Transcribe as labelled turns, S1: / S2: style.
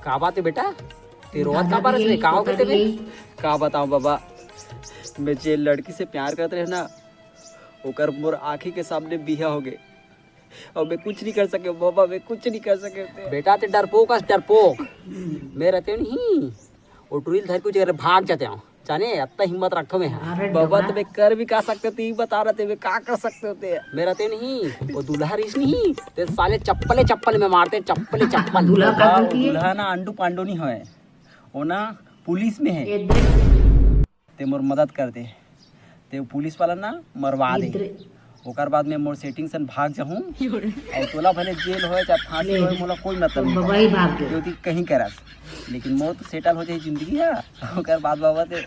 S1: का बात है बेटा, ते रोवत का बारस रे, का हो गए तेरे? का बताऊं बाबा, मैं जे लड़की से प्यार करते रहे ना, ओकर मोर आँखी के सामने बिहा हो गए और मैं कुछ नहीं कर सके बाबा, मैं कुछ नहीं कर सके। बेटा ते डरपोक मैं रहते नहीं वो टूरिल धर कुछ भाग जाते हो जाने, इतना हिम्मत रखो मैं बाबा, तो मैं कर भी का सकते थे, बता रहे थे मैं का कर सकते होते। मेरा ते नहीं वो दूल्हा रिश नहीं ते साले चप्पल में मारते, चप्पल दूल्हा ना अंडू पांडू नहीं है, वो ना पुलिस में है, ते मोर मदद कर दे, ते पुलिस वाला ना मरवा दे, ओकर बाद में मोर सेटिंग से भाग जाऊँ और तोला भले जेल हो चाहे फांसी हो, मोला कोई मतलब नहीं कहीं करस, लेकिन मोर तो सेटल हो जाए जिंदगी है, ओकर बाद बाबा ते